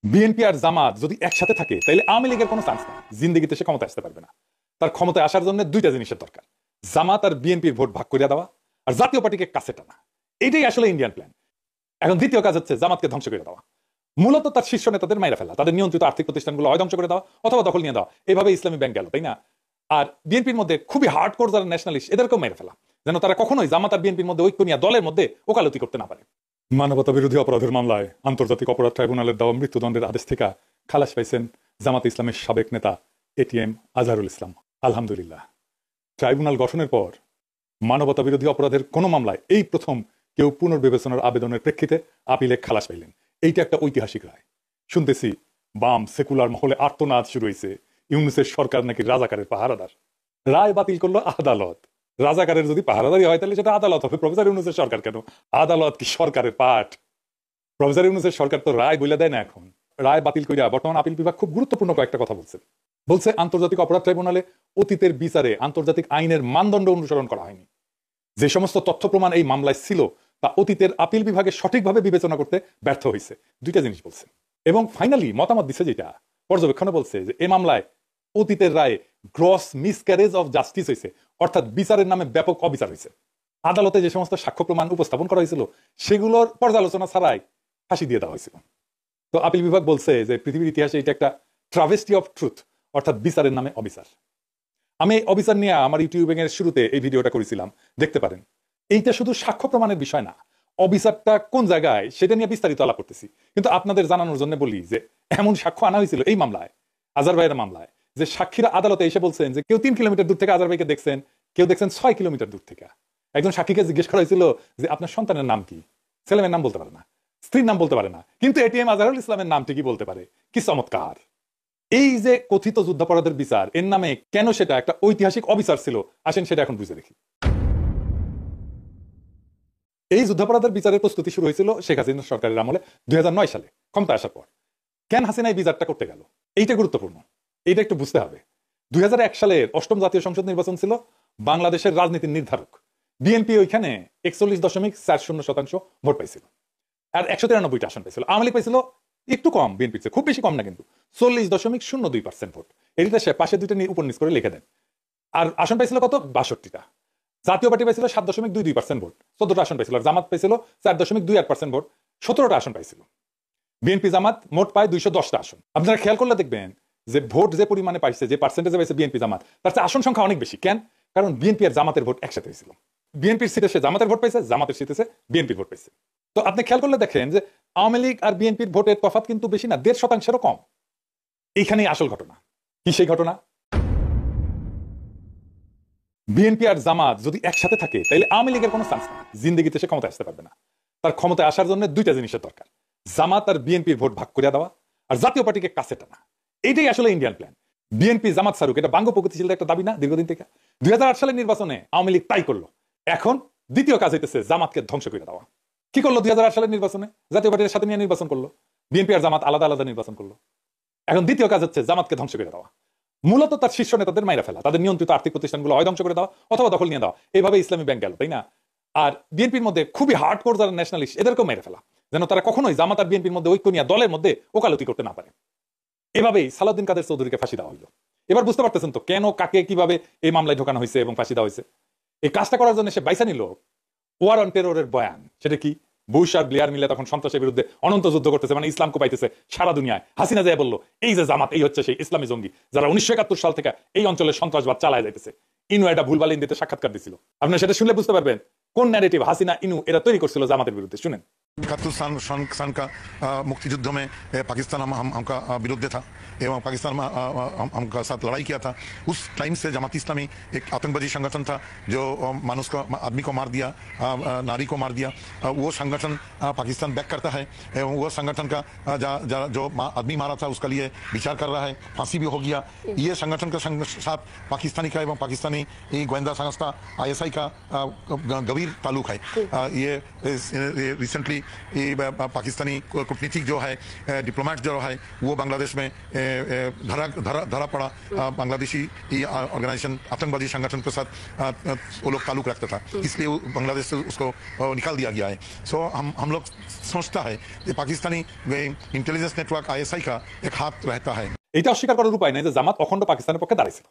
BNP আর জামাত যদি একসাথে থাকে তাহলে আওয়ামী লীগের কোনো চান্স নেই, জিন্দেগিতে সে ক্ষমতা আসতে পারবে না। তার ক্ষমতায় আসার জন্য দুইটা জিনিসের দরকার, জামাত আর বিএনপির ভোট ভাগ করে দেওয়া আর জাতীয় পার্টিকে কাছে টানা। এটাই আসলে ইন্ডিয়ান প্ল্যান। এখন দ্বিতীয় কাজ হচ্ছে জামাতকে ধ্বংস করে দেওয়া, মূলত তার শীর্ষ নেতাদের মাইরা ফেলা, তাদের নিয়ন্ত্রিত আর্থিক প্রতিষ্ঠানগুলো হয় ধ্বংস করে দেওয়া অথবা দখল নিয়ে দেওয়া। এইভাবে ইসলামী ব্যাংক গেল, তাই না? আর বিএনপির মধ্যে খুবই হার্ড কোর যারা ন্যাশনালিস্ট, এদেরকেও মেরে ফেলা, যেন তারা কখনোই জামাত আর বিএনপির মধ্যে ঐক্য নিয়ে দলের মধ্যে ওকালতি করতে না পারে। মানবতা বিরোধী অপরাধের মামলায় আন্তর্জাতিক অপরাধ ট্রাইব্যুনালের দেওয়া মৃত্যুদণ্ডের আদেশ থেকে খালাস পাইছেন জামাত ইসলামের সাবেক নেতা এটিএম আজহারুল ইসলাম। আলহামদুলিল্লাহ, ট্রাইব্যুনাল গঠনের পর মানবতা বিরোধী অপরাধের কোন মামলায় এই প্রথম কেউ পুনর্বিবেচনার আবেদনের প্রেক্ষিতে আপিলে খালাস পাইলেন। এইটা একটা ঐতিহাসিক রায়। শুনতেছি বাম সেকুলার মহলে আর্তনাদ শুরু হয়েছে, ইউনূসের সরকার নাকি রাজাকারের পাহারাদার। রায় বাতিল করলো আদালত। রাজাকারের যদি পাহারাদারি হয় তাহলে সেটা আদালত হবে, প্রফেসর ইউনূসের সরকার কেন? আদালত কি সরকারের পাঠ? প্রফেসর ইউনূসের সরকার তো রায় বইলা দেয় না। এখন রায় বাতিল করিয়া বর্তমান আপিল বিভাগ খুব গুরুত্বপূর্ণ কয়েকটা কথা বলছে আন্তর্জাতিক অপরাধ ট্রাইব্যুনালে অতীতের বিচারে আন্তর্জাতিক আইনের মানদণ্ড অনুসরণ করা হয়নি। যে সমস্ত তথ্য প্রমাণ এই মামলায় ছিল তা অতীতের আপিল বিভাগে সঠিকভাবে বিবেচনা করতে ব্যর্থ হয়েছে। দুইটা জিনিস বলছে এবং ফাইনালি মতামত দিচ্ছে, যেটা পর্যবেক্ষণে বলছে যে এই মামলায় অতীতের রায়ে গ্রস মিসক্যারেজ অফ জাস্টিস হয়েছে, অর্থাৎ বিচারের নামে ব্যাপক অবিচার হয়েছে। আদালতে যে সমস্ত সাক্ষ্য প্রমাণ উপস্থাপন করা হয়েছিল সেগুলোর পর্যালোচনা ছাড়াই ফাঁসি দিয়ে দেওয়া হয়েছিল। তো আপিল বিভাগ বলছে যে পৃথিবীর ইতিহাসে এটা একটা ট্রাভেস্টি অফ ট্রুথ, অর্থাৎ বিচারের নামে অবিচার। আমি অবিচার নিয়ে আমার ইউটিউবিং এর শুরুতে এই ভিডিওটা করেছিলাম, দেখতে পারেন। এইটা শুধু সাক্ষ্য প্রমাণের বিষয় না, অবিচারটা কোন জায়গায় সেটা নিয়ে বিস্তারিত আলাপ করতেছি। কিন্তু আপনাদের জানানোর জন্য বলি যে এমন সাক্ষ্য আনা হয়েছিল এই মামলায়, আজহার ভাইয়ের মামলায়, যে সাক্ষীরা আদালতে এসে বলছেন যে কেউ 3 কিলোমিটার দূর থেকে আজহার ভাইকে দেখছেন, কেউ দেখছেন 6 কিলোমিটার দূর থেকে। একজন সাক্ষীকে জিজ্ঞেস করা হয়েছিল যে আপনার সন্তানের নাম কি? ছেলেমেয়ের নাম বলতে পারে না, স্ত্রীর নাম বলতে পারে না, কিন্তু এটিএম আজহারুল ইসলামের নামটি কি বলতে পারে। কি চমৎকার! এই যে কথিত যুদ্ধাপরাধের বিচার, এর নামে কেন সেটা একটা ঐতিহাসিক অবিচার ছিল, আসেন সেটা এখন বুঝে দেখি। এই যুদ্ধাপরাধের বিচারের প্রস্তুতি শুরু হয়েছিল শেখ হাসিনা সরকারের আমলে 2009 সালে ক্ষমতা আসার পর। কেন হাসিনা এই বিচারটা করতে গেল, এইটা গুরুত্বপূর্ণ, এইটা একটু বুঝতে হবে। 2001 সালের 8ম জাতীয় সংসদ নির্বাচন ছিল বাংলাদেশের রাজনীতির নির্ধারক। বিএনপি ওইখানে 41.40% ভোট পাইছিল আর 193টা আসন পাইছিল। আওয়ামী লীগ পাইছিল একটু কম, বিএনপির চেয়ে খুব বেশি কম না, কিন্তু 40.02% ভোট। এটা সে পাশে দুইটা উপর নিচ করে লিখে দেন। আর আসন পাইছিল কত? 62টা। জাতীয় পার্টি পাইছিল 7.22% ভোট, 14টা আসন পাইছিল। আর জামাত পাইছিল 4.28% ভোট, 17টা আসন পাইছিল। বিএনপি জামাত মোট পায় 210টা আসন। আপনারা খেয়াল করলে দেখবেন যে ভোট যে পরিমাণে পাইছে, যে পার্সেন্টেজে পাইছে বিএনপি জামাত, তার চেয়ে আসন সংখ্যা অনেক বেশি। কেন? কারণ বিএনপি আর জামাতের ভোট একসাথে হয়েছিল। বিএনপির সিটে সে জামাতের ভোট পাইছে, জামাতের সিটে সে বিএনপির ভোট পাইছে। তো আপনি খেয়াল করলে দেখেন যে আওয়ামী লীগ আর বিএনপির ভোটের তফাৎ কিন্তু বেশি না, 1.5%-এরও কম। এইখানেই আসল ঘটনা। কি সেই ঘটনা? বিএনপি আর জামাত যদি একসাথে থাকে তাহলে আওয়ামী লীগের কোনো চান্স নেই, জিন্দেগিতে সে ক্ষমতায় আসতে পারবে না। তার ক্ষমতায় আসার জন্য দুইটা জিনিসের দরকার, জামাত আর বিএনপির ভোট ভাগ করে দেওয়া আর জাতীয় পার্টিকে কাছে টানা। এইটাই আসলে ইন্ডিয়ান প্ল্যান। বিএনপি জামাত সারুক, এটা বাঙ্গ প্রগতিশীলদের একটা দাবি না দীর্ঘদিন থেকে? 2008 সালের নির্বাচনে আওয়ামী লীগ তাই করলো। এখন দ্বিতীয় কাজ হইতেছে জামাতকে ধ্বংস করে দেওয়া। কি করলো 2008 সালের নির্বাচনে? জাতীয় পার্টির সাথে নিয়ে নির্বাচন করলো, বিএনপি আর জামাত আলাদা আলাদা নির্বাচন করলো। এখন দ্বিতীয় কাজ হচ্ছে জামাতকে ধ্বংস করে দেওয়া, মূলত তার শীর্ষ নেতাদের মাইরা ফেলা, তাদের নিয়ন্ত্রিত আর্থিক প্রতিষ্ঠানগুলো হয় ধ্বংস করে দেওয়া অথবা দখল নিয়ে দেওয়া। এইভাবে ইসলামী ব্যাংক গেল, তাই না? আর বিএনপির মধ্যে খুবই হার্ড কোর যারা ন্যাশনালিস্ট, এদেরকেও মেরে ফেলা, যেন তারা কখনোই জামাত আর বিএনপির মধ্যে ঐক্য নিয়ে দলের মধ্যে ওকালতি করতে না পারে। এভাবেই সালাউদ্দিন কাদের চৌধুরীকে ফাঁসি দেওয়া হলো। এবার বুঝতে পারতেছেন তো কেন, কাকে, কিভাবে এই মামলায় ঢোকানো হয়েছে এবং ফাঁসি দেওয়া হয়েছে। এই কাজটা করার জন্য সে বাইসা নিল ওয়ার অন টেররের বয়ান। সেটা কি? বুশ আর ব্লেয়ার মিলে তখন সন্ত্রাসের বিরুদ্ধে অনন্ত যুদ্ধ করতেছে, মানে ইসলামকে পাইতেছে সারা দুনিয়ায়। হাসিনা যায় বললো এই যে জামাত, এই হচ্ছে সেই ইসলামী জঙ্গি যারা 1971 সাল থেকে এই অঞ্চলে সন্ত্রাসবাদ চালায় যাইতেছে। ইনু এটা ভুলভাল ইন্দিতে সাক্ষাৎকার দিছিল। আপনারা সেটা শুনলে বুঝতে পারবেন কোন ন্যারেটিভ হাসিনা ইনু এরা তৈরি করছিল জামাতের বিরুদ্ধে। শুনেন। 71 सन का मुक्ति युद्ध में पाकिस्तान हमका विरुद्ध था एवं पाकिस्तान में हमका साथ लड़ाई किया था। उस टाइम से जमात इस्लामी एक आतंकवादी संगठन था जो मानुष को, आदमी को मार दिया, नारी को मार दिया। वो संगठन पाकिस्तान बैक करता है एवं वो संगठन का जो आदमी मारा था उसका लिए विचार कर रहा है, फांसी भी हो गया। ये संगठन के साथ पाकिस्तानी का एवं पाकिस्तानी गोयंदा संस्था ISI का गंभीर ताल्लुक है। ये रिसेंटली ये पाकिस्तानी कूटनीतिक जो है डिप्लोमेट जो है वो बांग्लादेश में धरा धरा धरा पड़ा बांग्लादेशी ऑर्गेनाइजेशन आतंकवादी संगठन के साथ वो लोग ताल्लुक रखता था, इसलिए बांग्लादेश से उसको निकाल दिया गया है। सो हम लोग सोचता है कि पाकिस्तानी इंटेलिजेंस नेटवर्क ISI का एक हाथ रहता है। এটা অস্বীকার করার উপায় নাই যে জামাত অখণ্ড পাকিস্তানের পক্ষে দাঁড়াইছিল।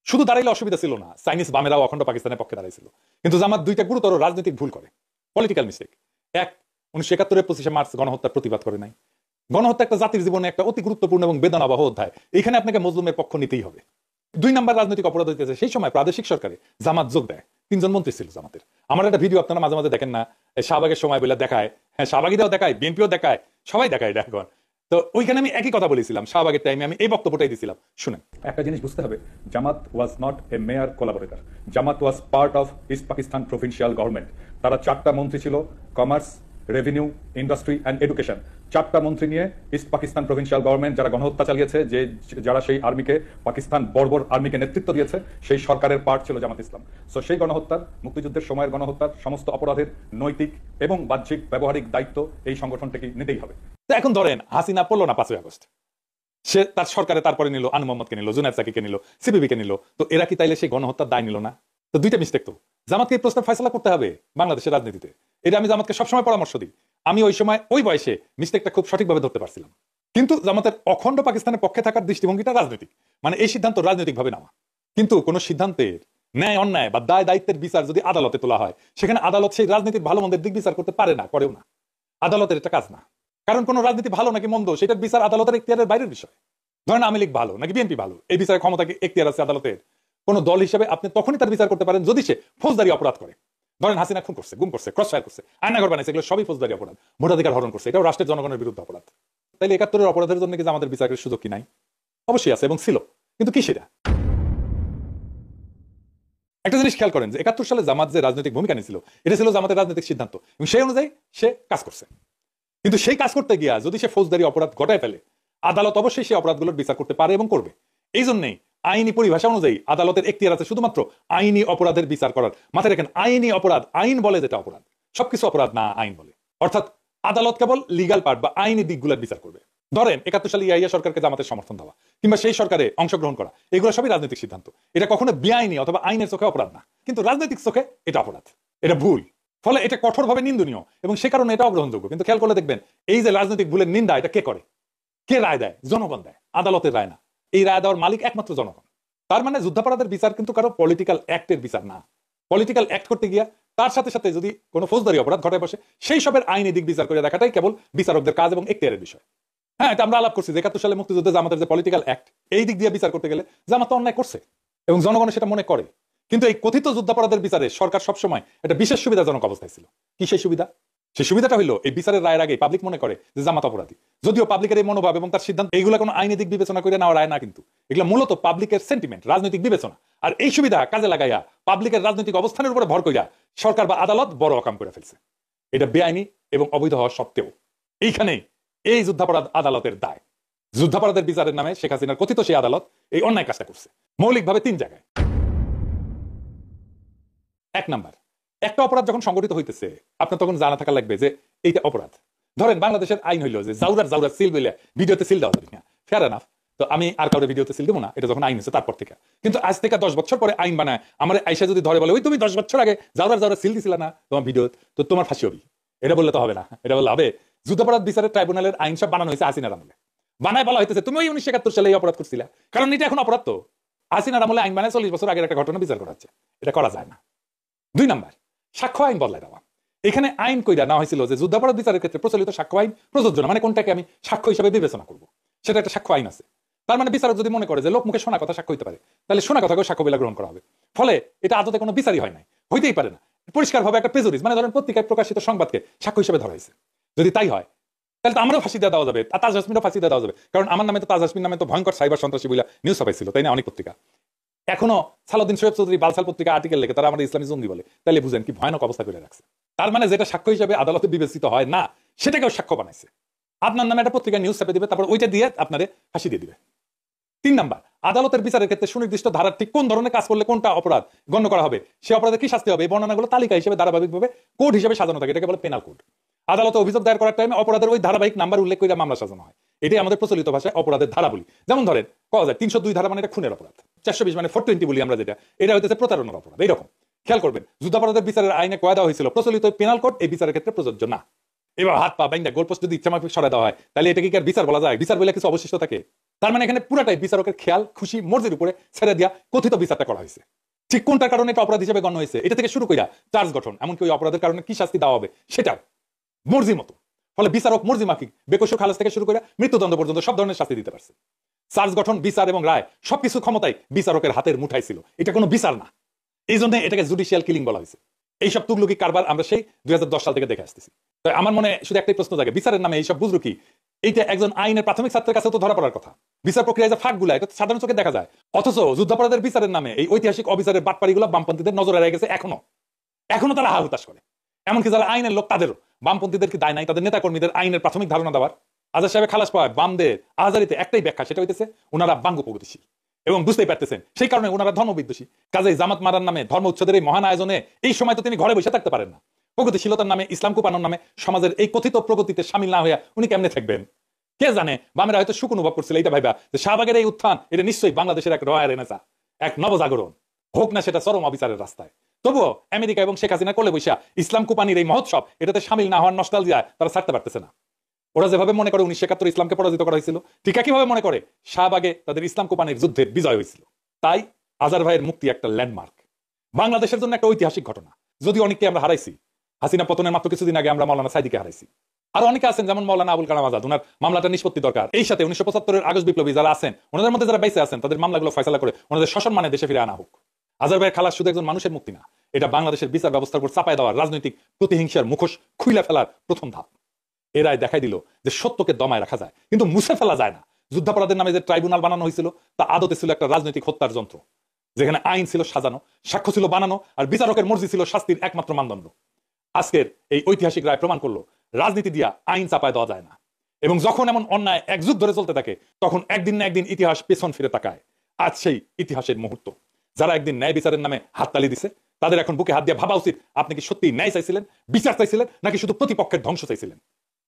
শুধু দাঁড়াইলে অসুবিধা ছিল না, চাইনিজ বামেরাও অখণ্ড পাকিস্তানের পক্ষে দাঁড়াইছিল। কিন্তু জামাত দুইটা গুরুতর রাজনৈতিক ভুল করে, পলিটিক্যাল মিস্টেক। এক, 1971 25 মার্চ গণহত্যার প্রতিবাদ করে নাই। গণহত্যা একটা জাতির জীবনে একটা অতি গুরুত্বপূর্ণ এবং বেদনাবহ অধ্যায়, এখানে আপনাকে মজলুমের পক্ষ নিতেই হবে। 2 নাম্বার রাজনৈতিক অপরাধ হইতেছে সেই সময় প্রাদেশিক সরকারে জামাত যোগ দেয়, 3 জন মন্ত্রী ছিল জামাতের। আমার একটা ভিডিও আপনারা মাঝে মাঝে দেখেন না, শাহবাগের সময় বলে দেখায়, হ্যাঁ শাহবাগীরাও দেখায়, বিএনপিও দেখায়, সবাই দেখায় এটা এখন। তো ওইখানে আমি একই কথা বলেছিলাম, শাহবাগের টাইমে আমি এই বক্তব্যটাই দিয়েছিলাম। শুনেন, একটা জিনিস বুঝতে হবে, Jamaat was not a major collaborator, Jamaat was part of east Pakistan provincial government. তারা 4টা মন্ত্রী ছিল, commerce, revenue, industry and education. 4টা মন্ত্রী নিয়ে ইস্ট পাকিস্তান প্রভিন্সিয়াল গভর্নমেন্ট যারা গণহত্যা চালিয়েছে, যারা সেই আর্মিকে, পাকিস্তান বর্বর আর্মিকে নেতৃত্ব দিয়েছে, সেই সরকারের পার্ট ছিল জামাত ইসলাম। সো সেই গণহত্যার, মুক্তিযুদ্ধের সময়ের গণহত্যার সমস্ত অপরাধের নৈতিক এবং বাহ্যিক ব্যবহারিক দায়িত্ব এই সংগঠনটাকে নিতেই হবে। তো এখন ধরেন হাসিনা পড়লো না 5ই আগস্ট, সে তার সরকারে তারপরে নিল আনু মোহাম্মদকে নিল, জুনায়েদ সাকিকে নিল, সিপিবিকে নিল, তো এরা কি তাইলে সেই গণহত্যার দায় নিল না? তো দুইটা মিস্টেক। তো জামাতকে এই প্রশ্নের ফয়সালা করতে হবে বাংলাদেশের রাজনীতিতে, এটা আমি জামাতকে সবসময় পরামর্শ দিই। আমি ওই সময় ওই বয়সে মিস্টেকটা খুব সঠিকভাবে ধরতে পারছিলাম। কিন্তু জামাতের অখণ্ড পাকিস্তানের পক্ষে থাকার দৃষ্টিভঙ্গিটা রাজনৈতিক, মানে এই সিদ্ধান্ত রাজনৈতিক ভাবে নেওয়া। কিন্তু কোন সিদ্ধান্তের ন্যায় অন্যায় বা দায় দায়িত্বের বিচার যদি আদালতে তোলা হয়, সেখানে আদালত সেই রাজনীতির ভালো মন্দের দিক বিচার করতে পারে না, করেও না। আদালতের এটা কাজ না, কারণ কোন রাজনীতি ভালো নাকি মন্দ সেটার বিচার আদালতের এখতিয়ারের বাইরের বিষয়। ধরেন আওয়ামী লীগ ভালো নাকি বিএনপি ভালো, এই বিচারের ক্ষমতা কি এখতিয়ার আছে আদালতের? কোন দল হিসেবে আপনি তখনই তার বিচার করতে পারেন যদি সে ফৌজদারি অপরাধ করে। ধরেন হাসিনা খুন করছে, গুম করছে, ক্রস ফায়ার করছে, আয়নাঘর বানাইছে, এগুলো সবই ফৌজদারি অপরাধ। ভোটাধিকার হরণ করছে, এটাও রাষ্ট্রের জনগণের বিরুদ্ধে অপরাধ। তাইলে 71-এর অপরাধের জন্য কি আমাদের বিচারের সুযোগ কি নাই? অবশ্যই আছে এবং ছিল, কিন্তু কি সেটা? একটা জিনিস খেয়াল করেন যে 71 সালে জামাত যে রাজনৈতিক ভূমিকা নিয়েছিল, এটা ছিল জামাতের রাজনৈতিক সিদ্ধান্ত এবং সেই অনুযায়ী সে কাজ করছে। কিন্তু সেই কাজ করতে গিয়া যদি সে ফৌজদারি অপরাধ ঘটায় ফেলে, আদালত অবশ্যই সেই অপরাধগুলোর বিচার করতে পারে এবং করবে। এই জন্যই আইনি পরিভাষা অনুযায়ী আদালতের এখতিয়ার আছে শুধুমাত্র আইনি অপরাধের বিচার করার। মাথায় রাখেন, আইনি অপরাধ, আইন বলে যেটা অপরাধ, সবকিছু অপরাধ না, আইন বলে। অর্থাৎ আদালত কেবল লিগাল পার্ট বা আইনি দিকগুলোর বিচার করবে। ধরেন 71 সালে ইয়াহিয়া সরকারকে জামাতের সমর্থন দেওয়া কিংবা সেই সরকারে অংশগ্রহণ করা, এগুলো সবই রাজনৈতিক সিদ্ধান্ত। এটা কখনো বেআইনি অথবা আইনের চোখে অপরাধ না, কিন্তু রাজনৈতিক চোখে এটা অপরাধ, এটা ভুল। ফলে এটা কঠোরভাবে নিন্দনীয় এবং সে কারণে এটা অগ্রহণযোগ্য। কিন্তু খেয়াল করলে দেখবেন, এই যে রাজনৈতিক ভুলের নিন্দা, এটা কে করে, কে রায় দেয়? জনগণ দেয়, আদালতের রায় না। এই রায় দেওয়ার মালিক একমাত্র জনগণ। তার মানে যুদ্ধাপরাধের বিচার কিন্তু কারো পলিটিক্যাল অ্যাক্টের বিচার না। পলিটিক্যাল অ্যাক্ট করতে গিয়া তার সাথে সাথে যদি কোনো ফৌজদারি অপরাধ ঘটায় বসে, সেই সবের আইনি দিক বিচার করে দেখাটাই কেবল বিচারকদের কাজ এবং এখতিয়ারের বিষয়। হ্যাঁ, এটা আমরা আলাপ করছি যে 71 সালে মুক্তিযুদ্ধে জামাতের যে পলিটিক্যাল অ্যাক্ট, এই দিক দিয়ে বিচার করতে গেলে জামাত অন্যায় করছে এবং জনগণ সেটা মনে করে। কিন্তু এই কথিত যুদ্ধাপরাধের বিচারে সরকার সবসময় একটা বিশেষ সুবিধাজনক অবস্থায় ছিল। কি সেই সুবিধা? সেই সুবিধাটা হইলো এই বিচারের রায়ের আগে পাবলিক মনে করে যে জামাত অপরাধী, যদিও পাবলিকের এই মনোভাব এবং তার সিদ্ধান্ত এইগুলো কোনো আইনি দিক বিবেচনা করে নেওয়া রায় না, কিন্তু এগুলো মূলত পাবলিকের সেন্টিমেন্ট, রাজনৈতিক বিবেচনা। আর এই সুবিধা কাজে লাগাইয়া পাবলিকের রাজনৈতিক অবস্থানের উপরে ভর কইরা সরকার বা আদালত বড় অকাম করে ফেলছে। এটা বেআইনি এবং অবৈধ হওয়া সত্ত্বেও এইখানে এই যুদ্ধাপরাধ আদালতের দায়। যুদ্ধাপরাধের বিচারের নামে শেখ হাসিনার কথিত সেই আদালত এই অন্যায় কাজটা করছে মৌলিকভাবে 3 জায়গায়। 1 নাম্বার, একটা অপরাধ যখন সংগঠিত হইতেছে, আপনার তখন জানা থাকা লাগবে যে এইটা অপরাধ। ধরেন বাংলাদেশের আইন হইলো যে জাউরার সিল বলে ভিডিওতে সিল দেওয়া যাবে না, ফেয়ার এনাফ। তো আমি আর কাউরে ভিডিওতে সিল দেবো না, এটা যখন আইন হচ্ছে তারপর থেকে। কিন্তু আজ থেকে 10 বছর পরে আইন বানায় আমার আইসা যদি ধরে বলে, ওই তুমি 10 বছর আগে জাউরার সিল দিছিল না তোমার ভিডিও, তো তোমার ফাঁসি হবে, এটা বললে তো হবে না। এটা বললে হবে যুদ্ধাপরাধ বিচারের ট্রাইব্যুনালের আইন সব বানানো হয়েছে হাসিনার আমলে, বানায় বলা হইতেছে তুমি ওই 1971 সালে এই অপরাধ করছিলা, কারণ এটা এখন অপরাধ। তো হাসিনার আমলে আইন বানায় 40 বছর আগের একটা ঘটনা বিচার করা হচ্ছে, এটা করা যায় না। 2 নাম্বার, সাক্ষ্য আইন বদলায় দেওয়া। এখানে আইন কইরা না হয়েছিল যে যুদ্ধাপরাধ বিচারের ক্ষেত্রে প্রচলিত সাক্ষ্য আইন প্রযোজ্য না, মানে কোনটাকে আমি সাক্ষ্য হিসেবে বিবেচনা করবো, সেটা একটা সাক্ষ্য আইন আছে। তার মানে বিচারক যদি মনে করে যে লোক মুখে শোনা কথা সাক্ষ্য হইতে পারে, তাহলে শোনা কথাকে সাক্ষ্য বলে গ্রহণ করা হবে। ফলে এটা আদতে কোনো বিচারই হয় নাই, হইতেই পারে না। পরিষ্কার ভাবে একটা প্রেজুডিস, মানে ধরেন পত্রিকায় প্রকাশিত সংবাদকে সাক্ষ্য হিসেবে ধরা হয়েছে। যদি তাই হয় তাহলে তো আমারও ফাঁসি দেওয়া যাবে, তাজ হাসমিনও ফাঁসি দেওয়া যাবে। কারণ আমার নামে তো তাজ হাসমিন নামে তো ভয়ঙ্কর সাইবার সন্ত্রাসী বলে নিউজ ছাপাইছিল, তাই না, অনেক পত্রিকা। এখনো সালাউদ্দিন শোয়েব চৌধুরী বালসাল পত্রিকা আর্টিকেল লেখে তারা আমাদের ইসলামী জঙ্গি বলে, তাহলে বুঝেন কি ভয়ানক অবস্থা করে রাখছে। তার মানে যেটা সাক্ষ্য হিসেবে আদালতে বিবেচিত হয় না, সেটাকেও সাক্ষ্য বানাইছে। আপনার নামে একটা পত্রিকা নিউজ ছাপে দিবে, তারপর ওইটা দিয়ে আপনারে ফাঁসি দিয়ে দিবে। 3 নাম্বার, আদালতের বিচারের ক্ষেত্রে সুনির্দিষ্ট ধারার ঠিক কোন ধরনের কাজ করলে কোনটা অপরাধ গণ্য করা হবে, সে অপরাধে কি শাস্তি হবে, এই বর্ণনাগুলো তালিকা হিসেবে ধারাবাহিকভাবে কোড হিসেবে সাজানো থাকে, এটাকে বলে পেনাল কোড। আদালতে অভিযোগ দায়ের করার টাইমে অপরাধের ওই ধারাবাহিক নাম্বার উল্লেখ করে মামলা সাজানো হয়। এটাই আমাদের প্রচলিত ভাষায় অপরাধের ধারা বলি। যেমন ধরেন কওয়া যায় 302 ধারা মানে এটা খুনের অপরাধ, 420 মানে 420 বলি আমরা যেটা, এটা হইতেছে প্রতারণার অপরাধ। এইরকম খেয়াল করবেন, যুদ্ধাপরাধের বিচারের আইনে কয়া দেওয়া হয়েছিল প্রচলিত পেনাল কোড এই বিচারের ক্ষেত্রে প্রযোজ্য না। এবার হাত পা বাইন্দা গোলপোস্ট যদি ইচ্ছামাফিক সরাই দেওয়া হয়, তাহলে এটা কি আর বিচার বলা যায়? বিচার বলে কিছু অবশিষ্ট থাকে? তার মানে এখানে পুরাটাই বিচারকের খেয়াল খুশি মর্জির উপরে ছেড়ে দিয়া কথিত বিচারটা করা হয়েছে। ঠিক কোনটার কারণে এটা অপরাধ হিসেবে গণ্য হয়েছে এটা থেকে শুরু কইরা চার্জ গঠন, এমনকি ওই অপরাধের কারণে কি শাস্তি দেওয়া হবে সেটাও মর্জির মতো। ফলে বিচারক মর্জি মাফিক বেকসুর খালাস থেকে শুরু করে মৃত্যুদণ্ড পর্যন্ত সব ধরনের শাস্তি দিতে পারছে। চার্জ গঠন, বিচার এবং রায় সবকিছু ক্ষমতায় বিচারকের হাতের মুঠায় ছিল। এটা কোনো বিচার না, এই জন্য এটাকে জুডিশিয়াল কিলিং বলা হয়েছে। এইসব তুগলকি কারবার আমরা সেই 2010 সাল থেকে দেখে আসতেছি। তাই আমার মনে শুধু একটাই প্রশ্ন জাগে, বিচারের নামে এইসব বুঝলো কি? এইটা একজন আইনের প্রাথমিক ছাত্রের কাছে তো ধরা পড়ার কথা। বিচার প্রক্রিয়ায় যে ফাঁকগুলা এটা সাধারণ চোখে দেখা যায়, অথচ যুদ্ধাপরাধের বিচারের নামে এই ঐতিহাসিক অফিসারের বাটপাড়িগুলো বামপন্থীদের নজরে রয়ে গেছে। এখনো তারা হা হুতাশ করে। এমনকি যারা আইনের লোক তাদেরও বামপন্থীদের কি দায় নাই তাদের নেতাকর্মীদের আইনের প্রাথমিক ধারণা দেওয়ার? আজাদ সাহেব খালাস পাওয়ায় বামদের আজারিতে একটাই ব্যাখ্যা, সেটা হইতেছে ওনারা বাঙ্গ প্রগতিশীল এবং বুঝতেই পারতেছেন সেই কারণে ওনারা ধর্মবিদ্বেষী। কাজেই জামাত মারার নামে ধর্ম উচ্ছেদের এই মহান আয়োজনে এই সময় তো তিনি ঘরে বসে থাকতে পারেন না। প্রগতিশীলতার নামে ইসলাম কুপানোর নামে সমাজের এই কথিত প্রগতিতে সামিল না হইয়া উনি কেমনে থাকবেন? কে জানে, বামেরা হয়তো সুখ অনুভব করছিল এইটা ভাইবা যে শাহবাগের এই উত্থান এটা নিশ্চয়ই বাংলাদেশের এক রয়ার এনেছা, এক নবজাগরণ হোক না সেটা চরম অবিচারের রাস্তায়। তবুও আমেরিকা এবং শেখ হাসিনা কোলে বৈশা ইসলাম কুপানির এই মহোৎসব এটাতে সামিল না হওয়ার নস্টালজিয়ায় তারা ছাড়তে পারতেছে না। ওরা যেভাবে মনে করে 1971 ইসলামকে পরাজিত করা হয়েছিল, ঠিক একইভাবে মনে করে শাহবাগে তাদের ইসলাম কুপানির যুদ্ধের বিজয় হয়েছিল। তাই আজার ভাইয়ের মুক্তি একটা ল্যান্ডমার্ক, বাংলাদেশের জন্য একটা ঐতিহাসিক ঘটনা। যদি অনেককে আমরা হারাইছি, হাসিনা পতনের মাত্র কিছুদিন আগে আমরা মাওলানা সাইদিকে হারাইছি। আর অনেকে আছেন যেমন মাওলানা আবুল কালাম আজাদ, ওনার মামলাটা নিষ্পত্তি দরকার। এই সাথে 1975 আগস্ট বিপ্লবী যারা আছেন ওনাদের মধ্যে যারা বেঁচে আছেন তাদের মামলাগুলো ফয়সালা করে ওনাদের সসম্মানে দেশে ফিরে আনা হোক। আজার ভাইয়ের খালাস শুধু একজন মানুষের মুক্তি না, এটা বাংলাদেশের বিচার ব্যবস্থার উপর চাপায় দেওয়ার রাজনৈতিক প্রতিহিংসার মুখোশ খুইলা ফেলার প্রথম ধাপ। এরাই দেখাই দিল যে সত্যকে দমায় রাখা যায় কিন্তু মুছে ফেলা যায় না। যুদ্ধাপরাধের নামে যে ট্রাইব্যুনাল বানানো হয়েছিল তা আদতে ছিল একটা রাজনৈতিক হত্যার যন্ত্র, যেখানে আইন ছিল সাজানো, সাক্ষ্য ছিল বানানো, আর বিচারকের মর্জি ছিল শাস্তির একমাত্র মানদণ্ড। আজকের এই ঐতিহাসিক রায় প্রমাণ করলো রাজনীতি দিয়া আইন চাপায় দেওয়া যায় না। এবং যখন এমন অন্যায় এক যুগ ধরে চলতে থাকে তখন একদিন না একদিন ইতিহাস পেছন ফিরে তাকায়। আজ সেই ইতিহাসের মুহূর্ত। যারা একদিন ন্যায় বিচারের নামে হাততালি দিছে তাদের এখন বুকে হাত দিয়ে ভাবা উচিত, আপনি কি সত্যি ন্যায় চাইছিলেন, বিচার চাইছিলেন, নাকি শুধু প্রতিপক্ষের ধ্বংস চাইছিলেন?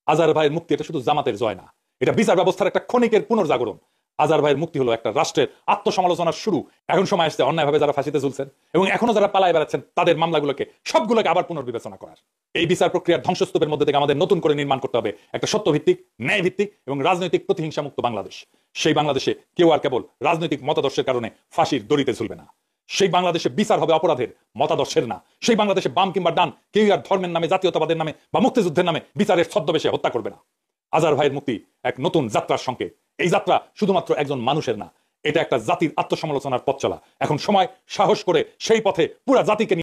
আজার ভাইয়ের মুক্তি এটা শুধু জামাতের জয় না, এটা বিচার ব্যবস্থার একটা ক্ষণিকের পুনর্জাগরণ। আজার ভাইয়ের মুক্তি হলো একটা রাষ্ট্রের আত্মসমালোচনার শুরু। এখন সময় আসছে অন্যায়ভাবে যারা ফাঁসিতে ঝুলছেন এবং এখনো যারা পালায় বেড়াচ্ছেন তাদের মামলাগুলোকে সবগুলোকে আবার পুনর্বিবেচনা করার। এই বিচার প্রক্রিয়ার ধ্বংসস্তূপের মধ্যে থেকে আমাদের নতুন করে নির্মাণ করতে হবে একটা সত্যভিত্তিক, ন্যায়ভিত্তিক এবং রাজনৈতিক প্রতিহিংসা মুক্ত বাংলাদেশ। সেই বাংলাদেশে কেউ আর কেবল রাজনৈতিক মতাদর্শের কারণে ফাঁসির দড়িতে ঝুলবে না। সেই বাংলাদেশে বিচার হবে অপরাধের, মতাদর্শের না। সেই বাংলাদেশে বাম কিংবা ডান কেউ আর ধর্মের নামে, জাতীয়তাবাদের নামে বা মুক্তিযুদ্ধের নামে বিচারের ছদ্মবেশে হত্যা করবে না। আজার ভাইয়ের মুক্তি এক নতুন যাত্রার সংকেত। এই যাত্রা শুধুমাত্র একজন মানুষের না, এটা একটা জাতির আত্মসমালোচনার পথ চলা। এখন সময় সাহস করে সেই পথে পুরা জাতিকে